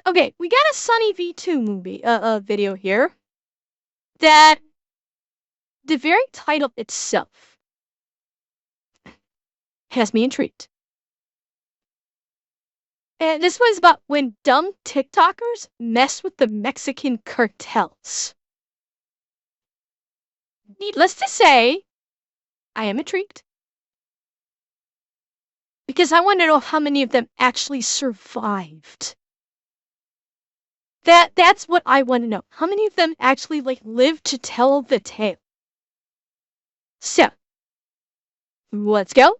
Okay, we got a Sunny V2 movie, video here that the very title itself has me intrigued. And this was about when dumb TikTokers mess with the Mexican cartels. Needless to say, I am intrigued. Because I want to know how many of them actually survived. That's what I want to know. How many of them actually, lived to tell the tale? So, let's go.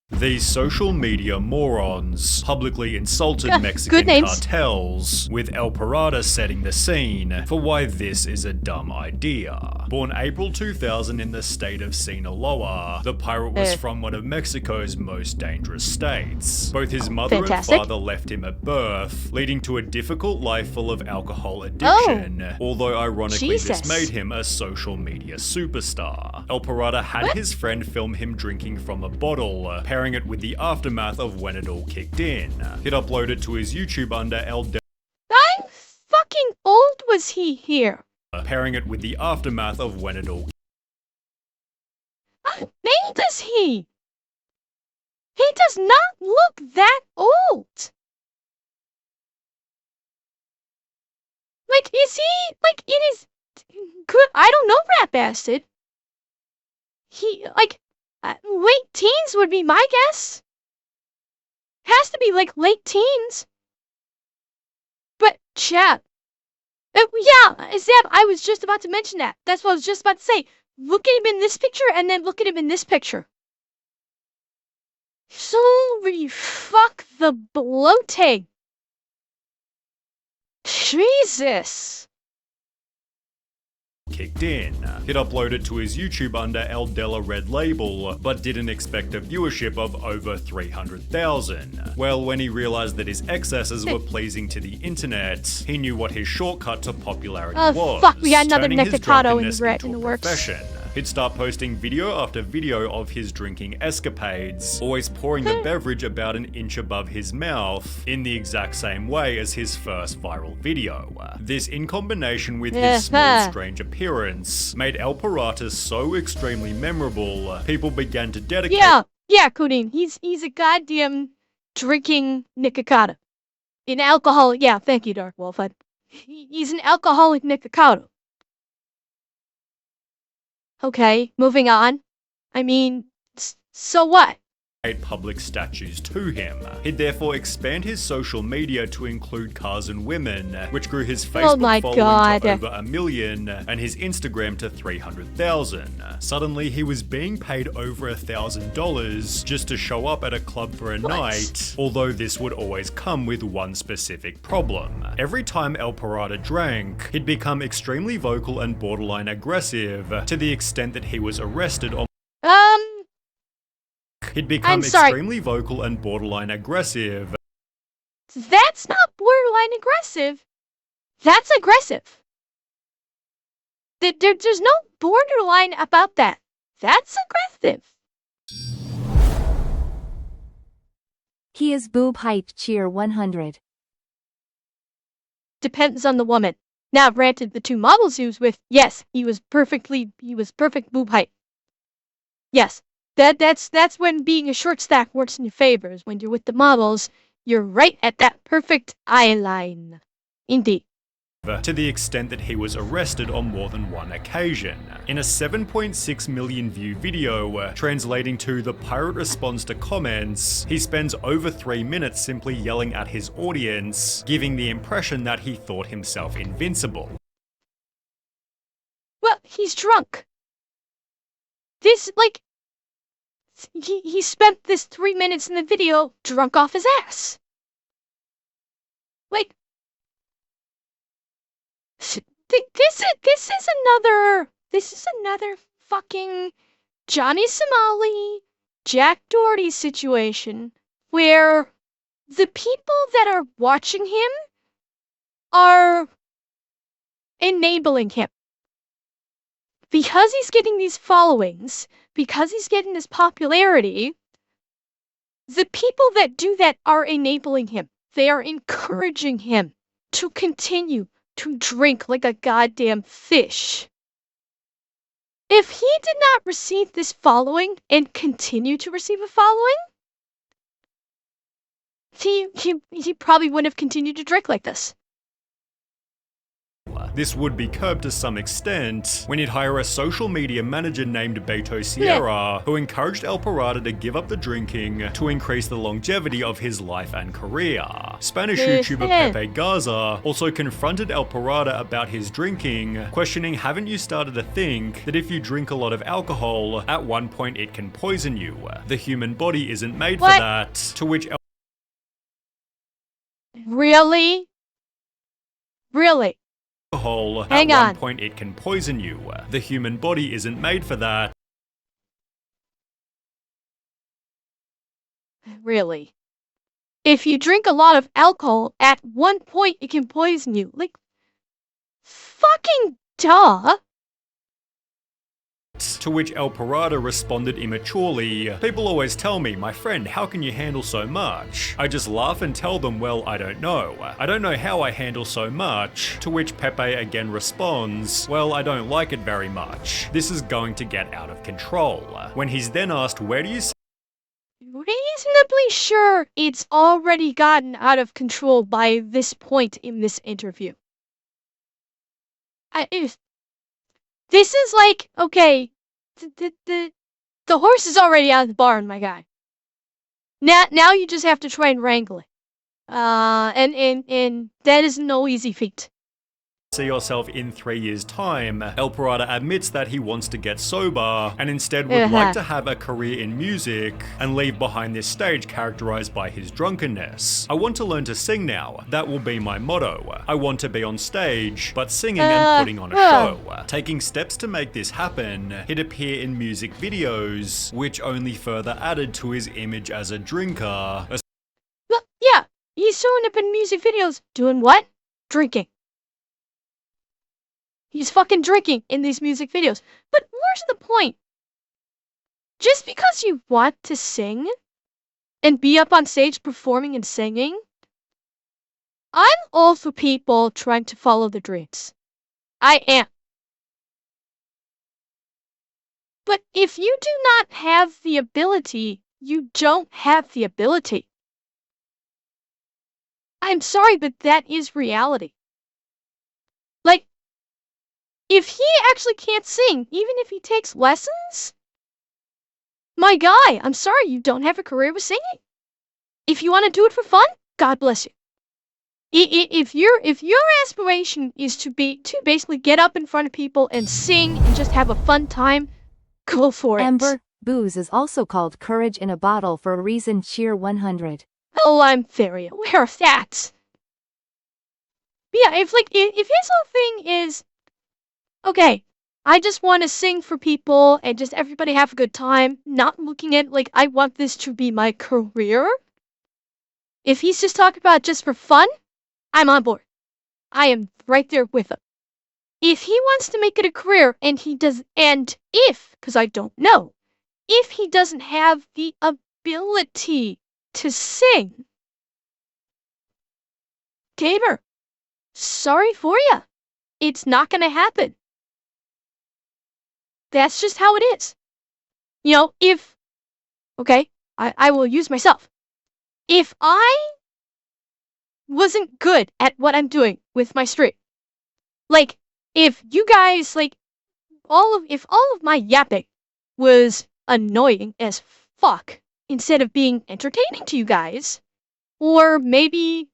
These social media morons publicly insulted Good Mexican names. cartels, with El Pirata setting the scene for why this is a dumb idea. Born April 2000 in the state of Sinaloa, the pirate was from one of Mexico's most dangerous states. Both his mother and father left him at birth, leading to a difficult life full of alcohol addiction, although ironically this made him a social media superstar. El Pirata had his friend film him drinking from a bottle, pairing it with the aftermath of when it all kicked in. He'd upload it to his YouTube under How fucking old was he here? Pairing it with the aftermath of when it all. How old is he? He does not look that old. Is he, it is good? I don't know, Rat Bastard. He, late teens would be my guess. Has to be, late teens. But, chat. Yeah, Zeb, I was just about to mention that. That's what I was just about to say. Look at him in this picture, and then look at him in this picture. Holy fuck the bloating. Jesus. Kicked in. He'd upload it to his YouTube under El Della Red Label, but didn't expect a viewership of over 300,000. Well, when he realized that his excesses were pleasing to the internet, he knew what his shortcut to popularity was. Fuck, we got another turning his Nicotado drunkenness in the into a works. profession. He'd start posting video after video of his drinking escapades, always pouring the beverage about an inch above his mouth, in the exact same way as his first viral video. This, in combination with his small, strange appearance, made El Pirata so extremely memorable, people began to dedicate— Yeah, Codeine, he's a goddamn drinking Nicocado. An alcoholic, yeah, thank you, Dark Wolf. He's an alcoholic Nicocado. Okay, moving on. I mean, so what? Public statues to him. He'd therefore expand his social media to include cars and women, which grew his Facebook following to over 1 million and his Instagram to 300,000. Suddenly, he was being paid over $1,000 just to show up at a club for a night, although this would always come with one specific problem. Every time El Pirata drank, he'd become extremely vocal and borderline aggressive, to the extent that he was arrested on— He'd become extremely vocal and borderline aggressive. That's not borderline aggressive. That's aggressive. There's no borderline about that. That's aggressive. He is boob height cheer 100. Depends on the woman. Now, granted, the two models he was with, yes, he was perfect boob height. Yes. That's when being a short stack works in your favor. Is when you're with the models, you're right at that perfect eye line. Indeed. To the extent that he was arrested on more than one occasion. In a 7.6 million view video, translating to "The Pirate Responds to Comments," he spends over 3 minutes simply yelling at his audience, giving the impression that he thought himself invincible. Well, he's drunk. This, He spent this 3 minutes in the video drunk off his ass. This is another fucking Johnny Somali, Jack Doherty situation where the people that are watching him are enabling him. Because he's getting these followings, because he's getting this popularity, the people that do that are enabling him. They are encouraging him to continue to drink like a goddamn fish. If he did not receive this following and continue to receive a following, he probably wouldn't have continued to drink like this. This would be curbed to some extent when he'd hire a social media manager named Beto Sierra, who encouraged El Pirata to give up the drinking to increase the longevity of his life and career. Spanish YouTuber Pepe Garza also confronted El Pirata about his drinking, questioning, haven't you started to think that if you drink a lot of alcohol, at one point it can poison you? The human body isn't made for that, to which Really? alcohol, Hang at on. one point it can poison you. The human body isn't made for that. Really? If you drink a lot of alcohol, at one point it can poison you. Like, fucking duh. To which El Pirata responded immaturely, people always tell me, my friend, how can you handle so much? I just laugh and tell them, well, I don't know. I don't know how I handle so much. To which Pepe again responds, well, I don't like it very much. This is going to get out of control. When he's then asked, where do you Reasonably sure it's already gotten out of control by this point in this interview. This is like, okay, the horse is already out of the barn, my guy. Now you just have to try and wrangle it. And that is no easy feat. see yourself in 3 years' time, El Pirata admits that he wants to get sober and instead would like to have a career in music and leave behind this stage characterized by his drunkenness. I want to learn to sing now. That will be my motto. I want to be on stage, but singing and putting on a show. Taking steps to make this happen, he'd appear in music videos, which only further added to his image as a drinker. Well, yeah, he's showing up in music videos. Doing what? Drinking. He's fucking drinking in these music videos. But where's the point? Just because you want to sing and be up on stage performing and singing, I'm all for people trying to follow their dreams. I am. But if you do not have the ability, you don't have the ability. I'm sorry, but that is reality. Like, if he actually can't sing, even if he takes lessons, my guy, I'm sorry, you don't have a career with singing. If you want to do it for fun, God bless you. If your aspiration is to basically get up in front of people and sing and just have a fun time, go for it. Amber, booze is also called courage in a bottle for a reason. Cheer 100. Oh, I'm very aware of that. But yeah, if his whole thing is, okay, I just want to sing for people and just everybody have a good time, not looking at like I want this to be my career. If he's just talking about it just for fun, I'm on board. I am right there with him. If he wants to make it a career and he does, and if, because I don't know, if he doesn't have the ability to sing, gamer, sorry for ya. It's not gonna happen. That's just how it is. You know, okay, I will use myself. If I wasn't good at what I'm doing with my stream, like, if you guys, like, if all of my yapping was annoying as fuck, instead of being entertaining to you guys, or maybe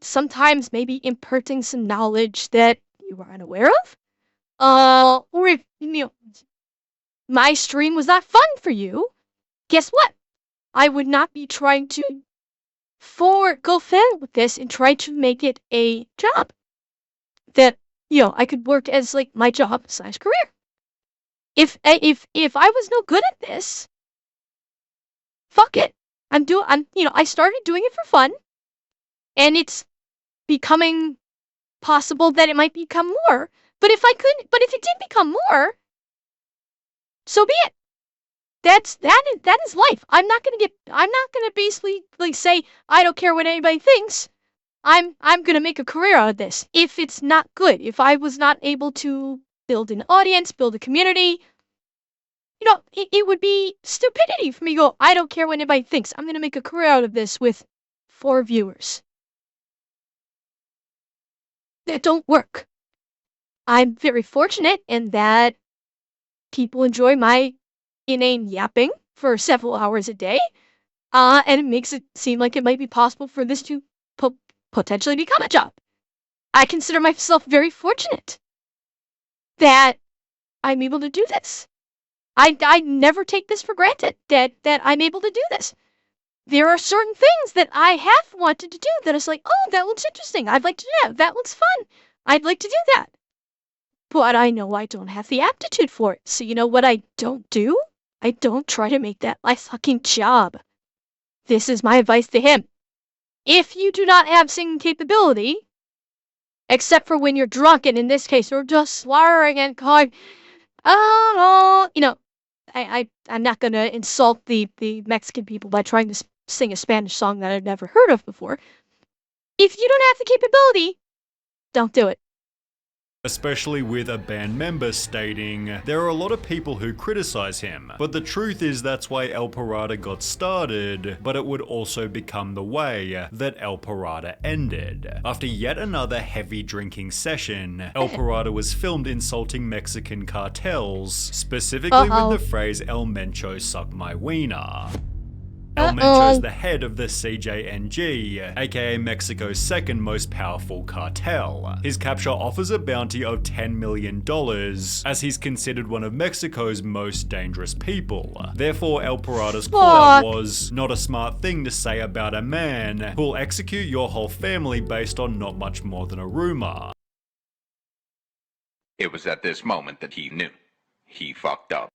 sometimes maybe imparting some knowledge that you are unaware of, or if, my stream was not fun for you, guess what? I would not be trying to go forward with this and try to make it a job that, I could work as, like, my job / career. If I was no good at this, fuck it. I started doing it for fun, and it's becoming possible that it might become more. But if it did become more, so be it. That is life. I'm not gonna basically like say I don't care what anybody thinks. I'm gonna make a career out of this. If it's not good, if I was not able to build an audience, build a community, it would be stupidity for me to go, I don't care what anybody thinks. I'm gonna make a career out of this with 4 viewers. That don't work. I'm very fortunate in that people enjoy my inane yapping for several hours a day, and it makes it seem like it might be possible for this to potentially become a job. I consider myself very fortunate that I'm able to do this. I never take this for granted, that I'm able to do this. There are certain things that I have wanted to do that is like, oh, that looks interesting. I'd like to do that. That looks fun. I'd like to do that. But I know I don't have the aptitude for it. So you know what I don't do? I don't try to make that my fucking job. This is my advice to him. If you do not have singing capability, except for when you're drunk, and in this case, you're just slurring and calling, oh, I'm not gonna insult the Mexican people by trying to sing a Spanish song that I've never heard of before. If you don't have the capability, don't do it. Especially with a band member stating, there are a lot of people who criticize him, but the truth is that's why El Pirata got started, but it would also become the way that El Pirata ended. After yet another heavy drinking session, El Pirata was filmed insulting Mexican cartels, specifically with the phrase El Mencho suck my wiener. El Mencho is the head of the CJNG, aka Mexico's second most powerful cartel. His capture offers a bounty of $10 million, as he's considered one of Mexico's most dangerous people. Therefore, El Pirata's call-out was not a smart thing to say about a man who'll execute your whole family based on not much more than a rumor. It was at this moment that he knew. He fucked up.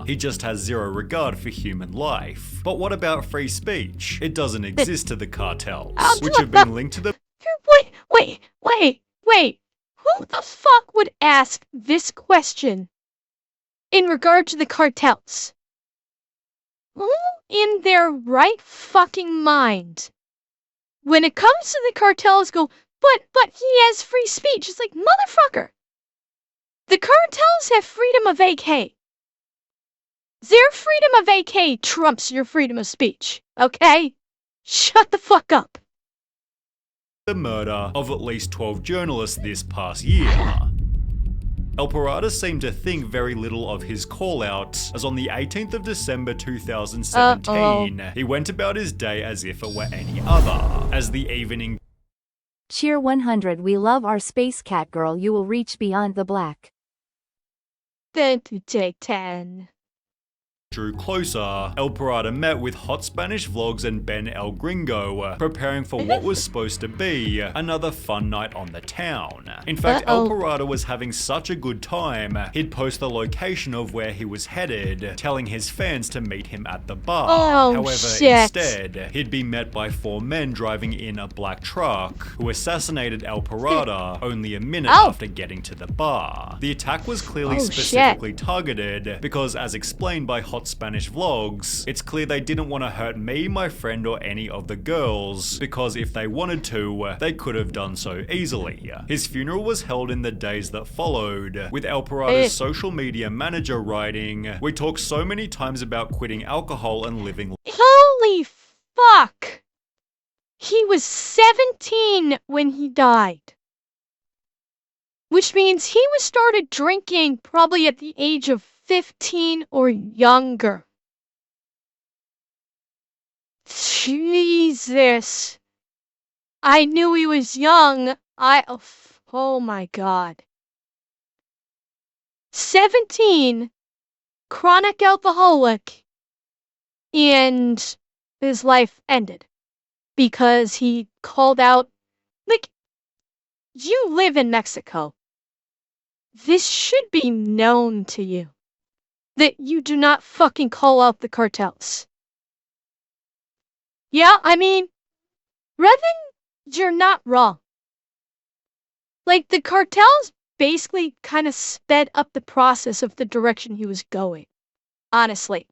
He just has zero regard for human life. But what about free speech? It doesn't exist to the cartels, which have been linked to the— Wait. Who the fuck would ask this question in regard to the cartels? Who in their right fucking mind, when it comes to the cartels, go, but he has free speech? It's like, motherfucker. The cartels have freedom of AK. Their freedom of AK trumps your freedom of speech, okay? Shut the fuck up. The murder of at least 12 journalists this past year. El Pirata seemed to think very little of his call-out, as on the 18th of December 2017, he went about his day as if it were any other. As the evening Cheer 100, we love our space cat girl, you will reach beyond the black. Then to take 10. drew closer, El Pirata met with Hot Spanish Vlogs and Ben El Gringo, preparing for what was supposed to be another fun night on the town. In fact, El Pirata was having such a good time, he'd post the location of where he was headed, telling his fans to meet him at the bar. However, instead, he'd be met by 4 men driving in a black truck, who assassinated El Pirata only a minute after getting to the bar. The attack was clearly specifically targeted, because as explained by Hot Spanish Vlogs, it's clear they didn't want to hurt me, my friend, or any of the girls, because if they wanted to, they could have done so easily. His funeral was held in the days that followed, with El Pirata's social media manager writing, "We talk so many times about quitting alcohol and living." Holy fuck! He was 17 when he died. Which means he was started drinking probably at the age of 15 or younger. Jesus. I knew he was young. Oh my god. 17, chronic alcoholic, and his life ended because he called out, like, you live in Mexico. This should be known to you that you do not fucking call out the cartels. Yeah, I mean, Revan, you're not wrong. Like, the cartels basically kind of sped up the process of the direction he was going. Honestly.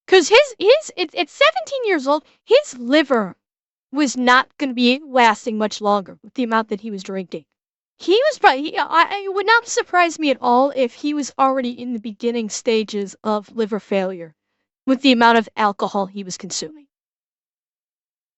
Because at 17 years old, his liver was not going to be lasting much longer with the amount that he was drinking. He was probably, it would not surprise me at all if he was already in the beginning stages of liver failure with the amount of alcohol he was consuming.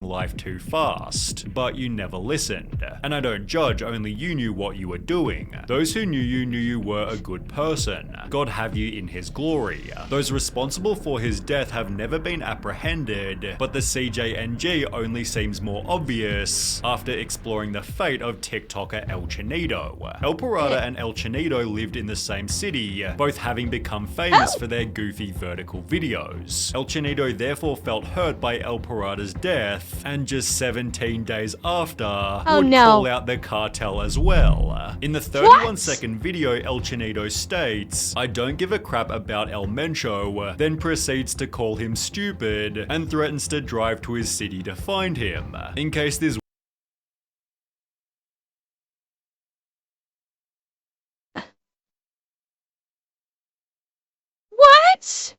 Life too fast, but you never listened. And I don't judge, only you knew what you were doing. Those who knew you were a good person. God have you in his glory. Those responsible for his death have never been apprehended, but the CJNG only seems more obvious after exploring the fate of TikToker El Chinito. El Pirata and El Chinito lived in the same city, both having become famous for their goofy vertical videos. El Chinito therefore felt hurt by El Pirata's death, and just 17 days after, would call out the cartel as well. In the 31-second video, El Chinito states, "I don't give a crap about El Mencho," then proceeds to call him stupid, and threatens to drive to his city to find him. In case this What?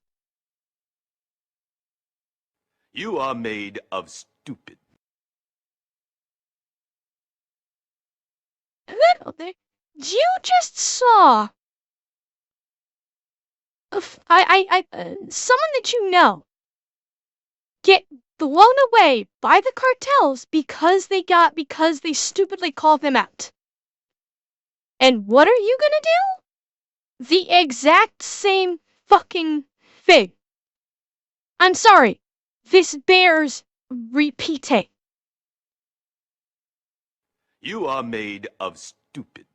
You are made of stupid. You just saw someone that you know get blown away by the cartels because they stupidly called them out. And what are you gonna do? The exact same fucking thing. I'm sorry. This bears repeating. You are made of stupid.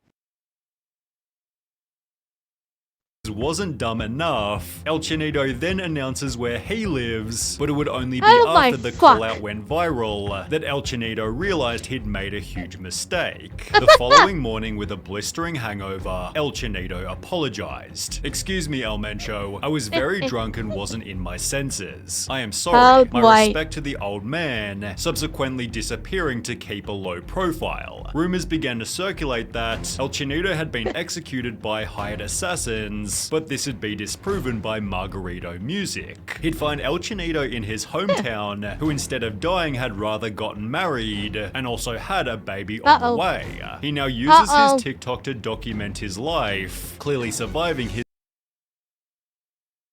wasn't dumb enough, El Chinito then announces where he lives, but it would only be Oh after the fuck. call-out went viral that El Chinito realized he'd made a huge mistake. The following morning, with a blistering hangover, El Chinito apologized. "Excuse me, El Mencho, I was very drunk and wasn't in my senses. I am sorry. Oh, My respect to the old man," subsequently disappearing to keep a low profile. Rumors began to circulate that El Chinito had been executed by hired assassins, but this would be disproven by Margarito Music. He'd find El Chinito in his hometown, who instead of dying had rather gotten married, and also had a baby on the way. He now uses his TikTok to document his life, clearly surviving his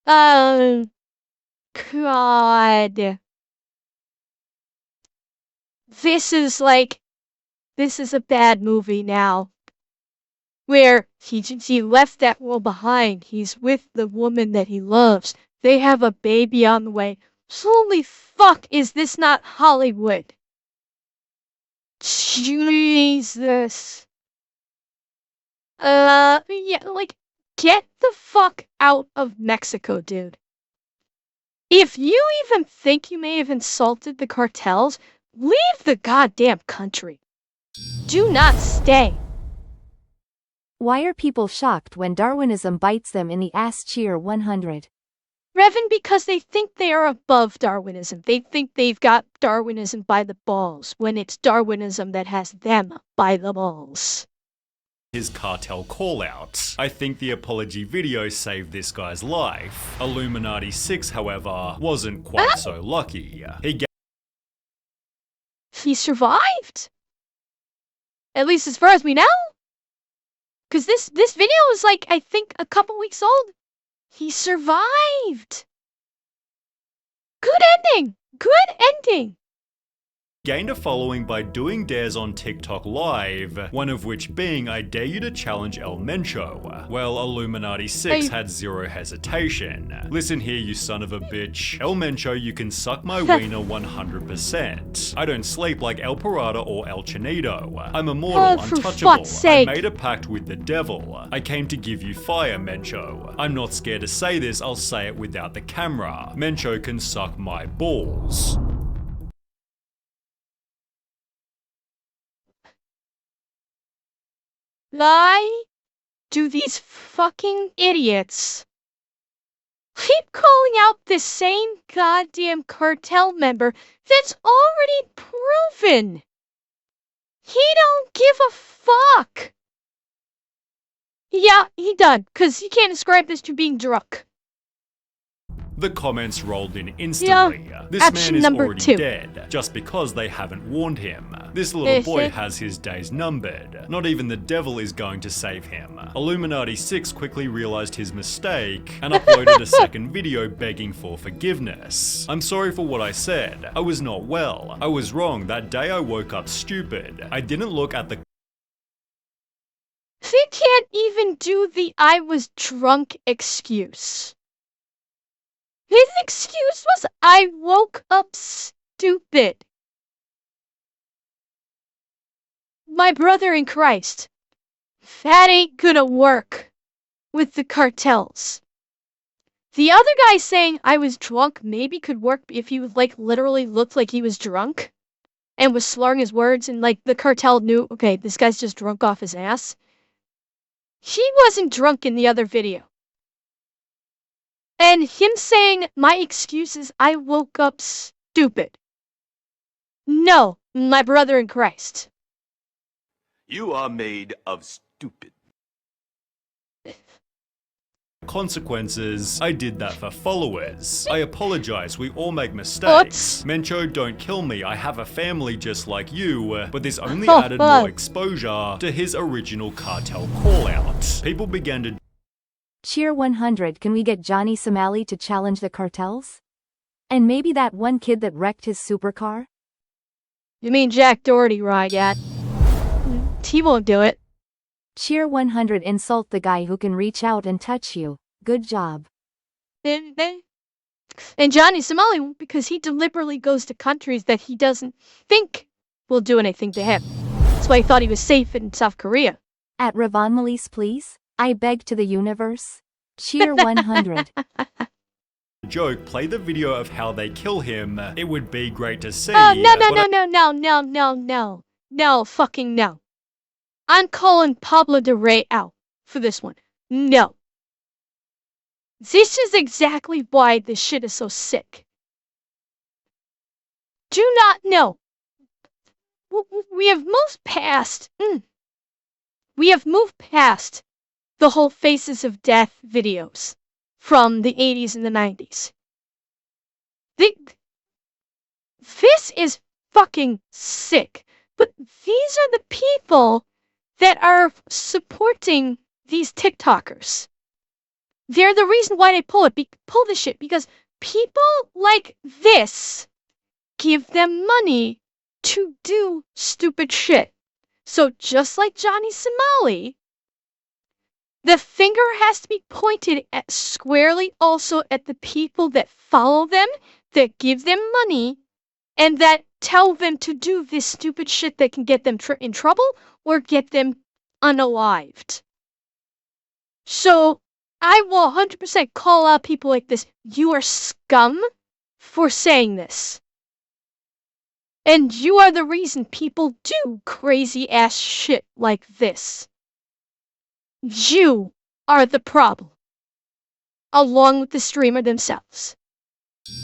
God. This is a bad movie now. Where he left that world behind. He's with the woman that he loves. They have a baby on the way. Holy fuck, is this not Hollywood? Jesus. Yeah, get the fuck out of Mexico, dude. If you even think you may have insulted the cartels, leave the goddamn country. Do not stay. Why are people shocked when Darwinism bites them in the ass? Cheer 100. Revan, because they think they are above Darwinism. They think they've got Darwinism by the balls, when it's Darwinism that has them by the balls. His cartel call-out. I think the apology video saved this guy's life. Illuminati 6, however, wasn't quite so lucky. He survived? At least as far as we know? Because this video was I think a couple weeks old. He survived. Good ending. Good ending. Gained a following by doing dares on TikTok Live, one of which being I dare you to challenge El Mencho. Well, Illuminati 6 had zero hesitation. "Listen here, you son of a bitch. El Mencho, you can suck my wiener 100%. I don't sleep like El Pirata or El Chinito. I'm immortal, for untouchable. fuck's sake. I made a pact with the devil. I came to give you fire, Mencho. I'm not scared to say this, I'll say it without the camera. Mencho can suck my balls." Lie? Do these fucking idiots keep calling out the same goddamn cartel member that's already proven? He don't give a fuck. Yeah, he done, 'cause he can't ascribe this to being drunk. The comments rolled in instantly. This action man is number already 2. dead, just because they haven't warned him. This little boy has his days numbered. Not even the devil is going to save him. Illuminati 6 quickly realized his mistake and uploaded a second video begging for forgiveness. I'm sorry for what I said. I was not well. I was wrong. That day I woke up stupid. I didn't look at the They can't even do the I was drunk excuse. His excuse was I woke up stupid. My brother in Christ, that ain't gonna work with the cartels. The other guy saying I was drunk maybe could work if he like literally looked like he was drunk and was slurring his words and like the cartel knew, okay, this guy's just drunk off his ass. He wasn't drunk in the other video. And him saying, my excuse is I woke up stupid. No, my brother in Christ. You are made of stupid. consequences. I did that for followers. I apologize, we all make mistakes. Mencho, don't kill me, I have a family just like you, but this only added more exposure to his original cartel call-out. People began to Cheer 100, can we get Johnny Somali to challenge the cartels? And maybe that one kid that wrecked his supercar? You mean Jack Doherty, Rygat? He won't do it. Cheer 100, insult the guy who can reach out and touch you. Good job. And Johnny Somali won't, because he deliberately goes to countries that he doesn't think will do anything to him. That's why he thought he was safe in South Korea. At Ravon Malise, please? I beg to the universe. Cheer 100. joke, play the video of how they kill him. It would be great to see. No, fucking no. I'm calling Pablo de Rey out for this one. No. This is exactly why this shit is so sick. Do not know. We have moved past. We have moved past the whole Faces of Death videos from the 80s and the 90s. This is fucking sick. But these are the people that are supporting these TikTokers. They're the reason why they pull this shit, because people like this give them money to do stupid shit. So just like Johnny Somali, the finger has to be pointed at squarely also at the people that follow them, that give them money, and that tell them to do this stupid shit that can get them in trouble or get them unalived. So I will 100% call out people like this. You are scum for saying this. And you are the reason people do crazy ass shit like this. You are the problem. Along with the streamer themselves.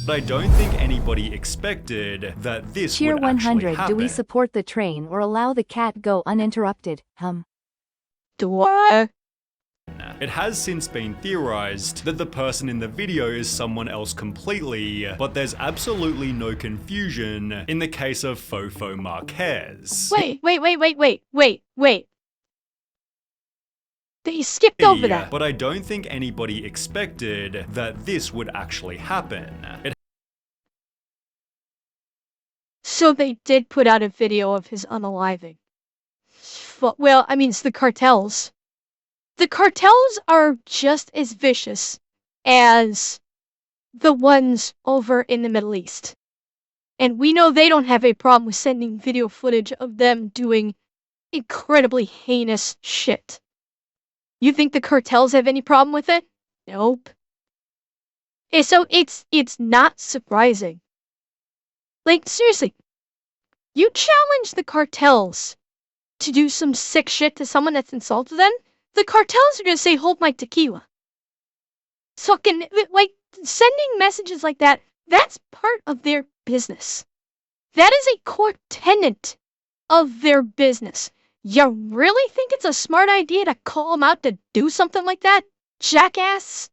But I don't think anybody expected that this Cheer would actually 100, happen. do we support the train or allow the cat go uninterrupted? Do I? It has since been theorized that the person in the video is someone else completely, but there's absolutely no confusion in the case of Fofo Marquez. Wait. They skipped over that. But I don't think anybody expected that this would actually happen. So they did put out a video of his unaliving. Well, I mean, it's the cartels. The cartels are just as vicious as the ones over in the Middle East. And we know they don't have a problem with sending video footage of them doing incredibly heinous shit. You think the cartels have any problem with it? Nope. So it's not surprising. Like, seriously, you challenge the cartels to do some sick shit to someone that's insulted them, the cartels are gonna say, hold my tequila. Fucking, like, sending messages like that, that's part of their business. That is a core tenet of their business. You really think it's a smart idea to call them out to do something like that, jackass?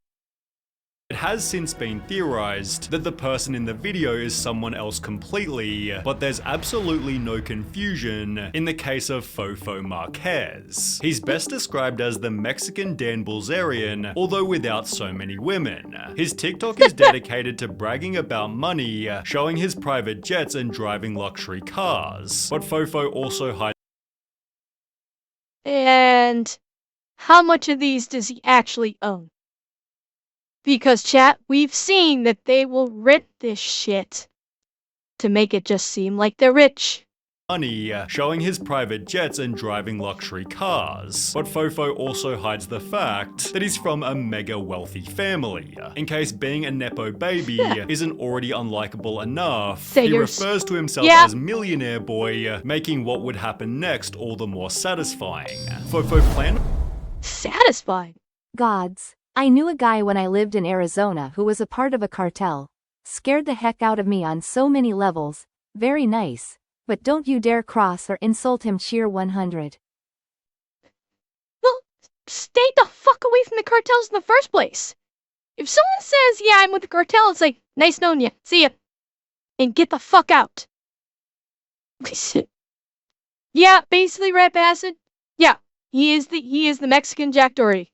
It has since been theorized that the person in the video is someone else completely, but there's absolutely no confusion in the case of Fofo Marquez. He's best described as the Mexican Dan Bilzerian, although without so many women. His TikTok is dedicated to bragging about money, showing his private jets and driving luxury cars. But Fofo also hides. And how much of these does he actually own? Because, chat, we've seen that they will rip this shit to make it just seem like they're rich. Money, showing his private jets and driving luxury cars. But Fofo also hides the fact that he's from a mega wealthy family. In case being a Nepo baby isn't already unlikable enough, he refers to himself as Millionaire Boy, making what would happen next all the more satisfying. Fofo planned. Satisfying? Gods. I knew a guy when I lived in Arizona who was a part of a cartel. Scared the heck out of me on so many levels. Very nice. But don't you dare cross or insult him, cheer 100. Well, stay the fuck away from the cartels in the first place. If someone says, yeah, I'm with the cartel, it's like, nice knowing you, see ya. And get the fuck out. Yeah, basically, Rat Bastard. Yeah, he is the Mexican Jack Doherty.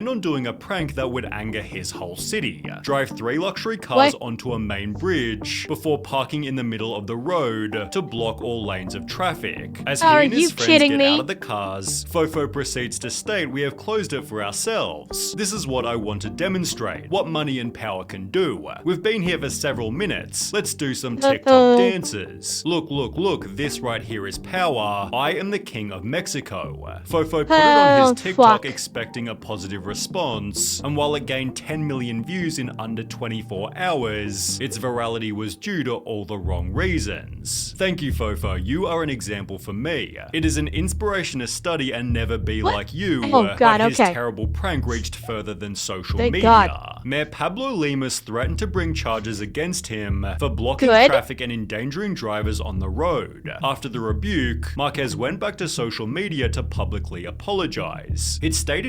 On doing a prank that would anger his whole city. Drive 3 luxury cars onto a main bridge before parking in the middle of the road to block all lanes of traffic. As he and his friends get out of the cars, Fofo proceeds to state we have closed it for ourselves. This is what I want to demonstrate, what money and power can do. We've been here for several minutes. Let's do some TikTok dances. Look, this right here is power. I am the king of Mexico. Fofo put it on his TikTok expecting a positive response, and while it gained 10 million views in under 24 hours, its virality was due to all the wrong reasons. Thank you, Fofo, you are an example for me. It is an inspiration to study and never be like you, but his terrible prank reached further than social media. Mayor Pablo Lemus threatened to bring charges against him for blocking traffic and endangering drivers on the road. After the rebuke, Marquez went back to social media to publicly apologize. It stated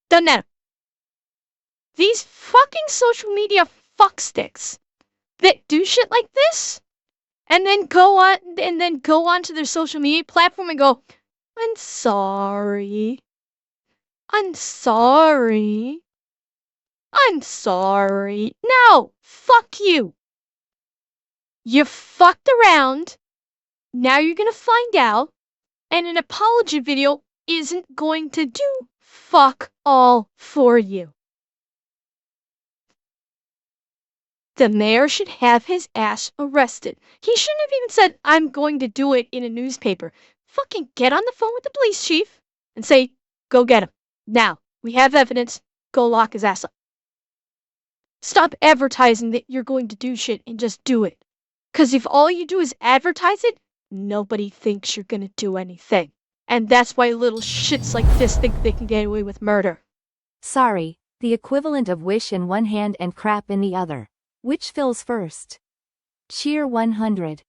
doesn't matter. These fucking social media fucksticks that do shit like this, and then go on to their social media platform and go, I'm sorry. No, fuck you. You fucked around. Now you're gonna find out, and an apology video isn't going to do fuck all for you. The mayor should have his ass arrested. He shouldn't have even said, I'm going to do it in a newspaper. Fucking get on the phone with the police chief and say, go get him. Now, we have evidence. Go lock his ass up. Stop advertising that you're going to do shit and just do it. Because if all you do is advertise it, nobody thinks you're going to do anything. And that's why little shits like this think they can get away with murder. Sorry, the equivalent of wish in one hand and crap in the other. Which fills first? Cheer 100.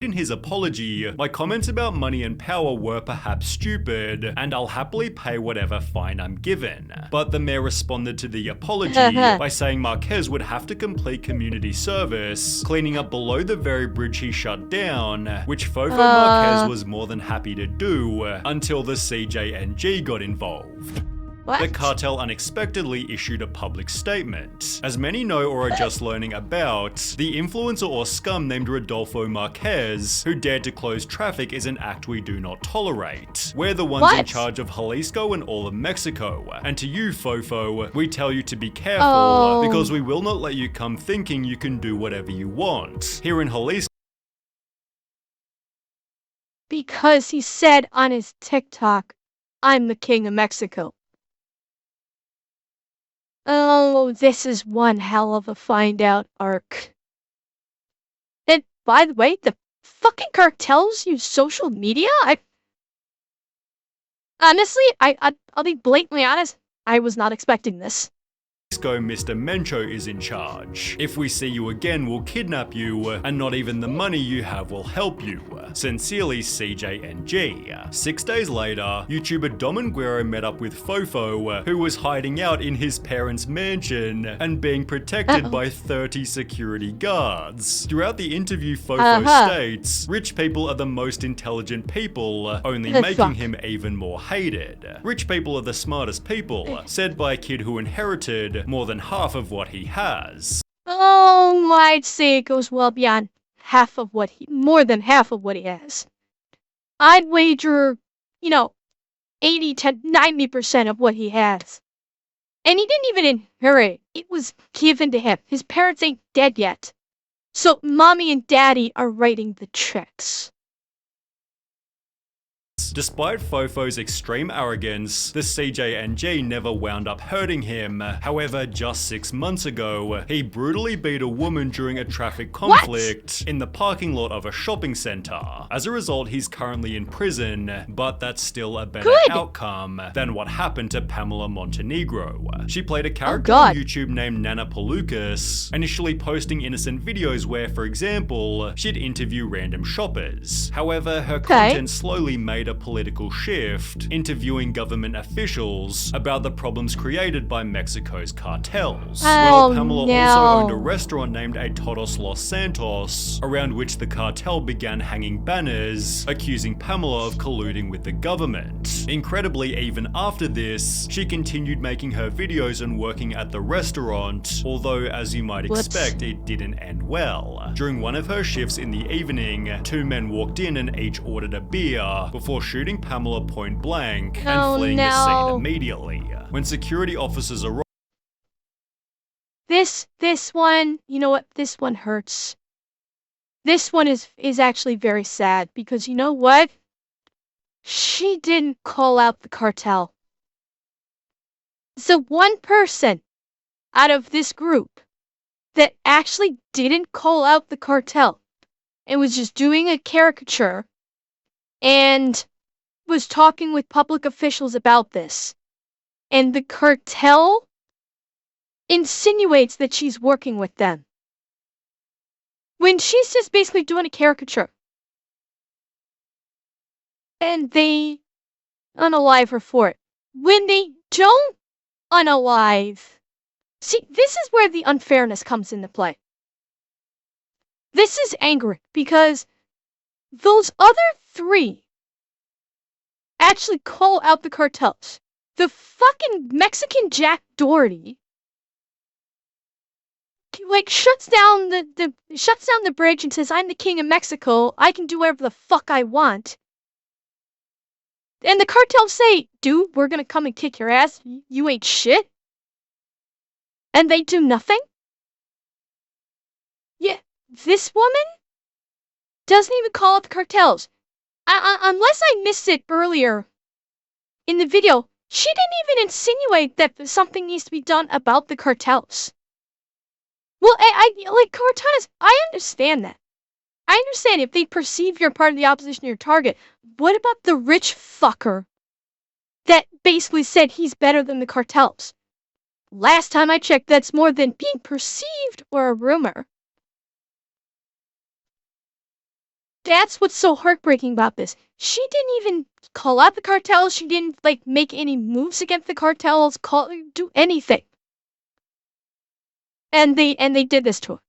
In his apology, my comments about money and power were perhaps stupid, and I'll happily pay whatever fine I'm given. But the mayor responded to the apology by saying Marquez would have to complete community service, cleaning up below the very bridge he shut down, which Fofo Marquez was more than happy to do, until the CJNG got involved. The cartel unexpectedly issued a public statement. As many know or are just learning about, the influencer or scum named Rodolfo Marquez, who dared to close traffic, is an act we do not tolerate. We're the ones in charge of Jalisco and all of Mexico. And to you, Fofo, we tell you to be careful, because we will not let you come thinking you can do whatever you want. Here in Jalisco, because he said on his TikTok, I'm the king of Mexico. Oh, this is one hell of a find out arc. And by the way, the fucking cartels use social media? Honestly, I'll be blatantly honest, I was not expecting this. Mr. Mencho is in charge. If we see you again, we'll kidnap you, and not even the money you have will help you. Sincerely, CJ&G. 6 days later, YouTuber Dominguero met up with Fofo, who was hiding out in his parents' mansion and being protected by 30 security guards. Throughout the interview, Fofo states, rich people are the most intelligent people, only making him even more hated. Rich people are the smartest people, said by a kid who inherited more than half of what he has. Oh, I'd say it goes well beyond more than half of what he has. I'd wager, 80 to 90% of what he has. And he didn't even inherit it. It was given to him. His parents ain't dead yet. So mommy and daddy are writing the checks. Despite Fofo's extreme arrogance, the CJ&G never wound up hurting him. However, just 6 months ago, he brutally beat a woman during a traffic conflict in the parking lot of a shopping center. As a result, he's currently in prison, but that's still a better outcome than what happened to Pamela Montenegro. She played a character on YouTube named Nana Palucas, initially posting innocent videos where, for example, she'd interview random shoppers. However, her content slowly made a political shift, interviewing government officials about the problems created by Mexico's cartels. Well, Pamela also owned a restaurant named A Todos Los Santos, around which the cartel began hanging banners, accusing Pamela of colluding with the government. Incredibly, even after this, she continued making her videos and working at the restaurant, although as you might expect, it didn't end well. During one of her shifts in the evening, 2 men walked in and each ordered a beer before shooting Pamela point blank and fleeing the scene immediately. When security officers arrived, This one, you know what? This one hurts. This one is actually very sad because you know what? She didn't call out the cartel. So one person out of this group that actually didn't call out the cartel and was just doing a caricature and was talking with public officials about this. And the cartel insinuates that she's working with them. When she's just basically doing a caricature. And they unalive her for it. When they don't unalive. See, this is where the unfairness comes into play. This is angry because those other 3 actually call out the cartels. The fucking Mexican Jack Doherty shuts down the bridge and says, I'm the king of Mexico, I can do whatever the fuck I want. And the cartels say, dude, we're gonna come and kick your ass, you ain't shit. And they do nothing? Yeah, this woman doesn't even call out the cartels. Unless I missed it earlier in the video, she didn't even insinuate that something needs to be done about the cartels. Well, Cortana, I understand that. I understand if they perceive you're part of the opposition, your target. What about the rich fucker that basically said he's better than the cartels? Last time I checked, that's more than being perceived or a rumor. That's what's so heartbreaking about this. She didn't even call out the cartels. She didn't make any moves against the cartels, do anything. And they did this to her.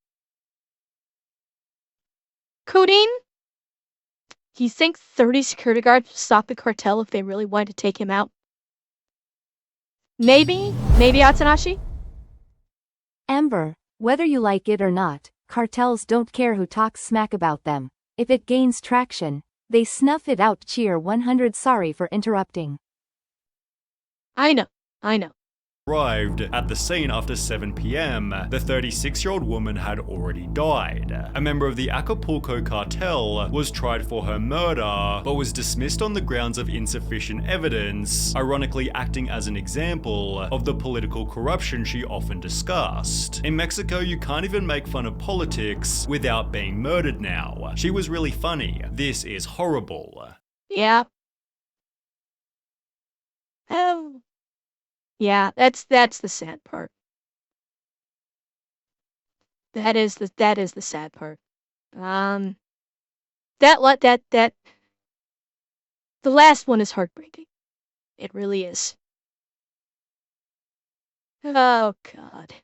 Codeine? Do you think 30 security guards would stop the cartel if they really wanted to take him out? Maybe Atsunashi? Ember, whether you like it or not, cartels don't care who talks smack about them. If it gains traction, they snuff it out. Cheer 100. Sorry for interrupting. I know. arrived at the scene after 7 p.m., the 36-year-old woman had already died. A member of the Acapulco cartel was tried for her murder, but was dismissed on the grounds of insufficient evidence, ironically acting as an example of the political corruption she often discussed. In Mexico, you can't even make fun of politics without being murdered now. She was really funny. This is horrible. Yeah. Oh. Yeah, that's the sad part. That is the sad part. That the last one is heartbreaking. It really is. Oh God.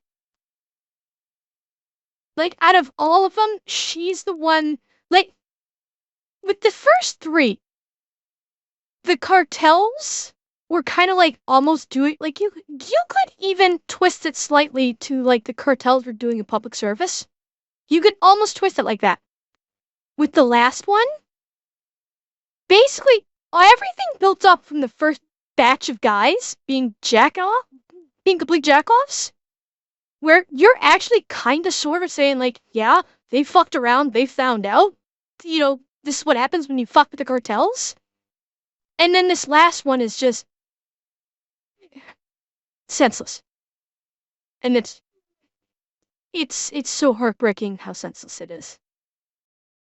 Like out of all of them, she's the one. Like with the first three, the cartels were kind of like almost doing like you could even twist it slightly to like the cartels were doing a public service. You could almost twist it like that. With the last one, basically everything built up from the first batch of guys being complete jackoffs, where you're actually kind of sort of saying like, yeah, they fucked around, they found out, this is what happens when you fuck with the cartels. And then this last one is just senseless. And it's so heartbreaking how senseless it is.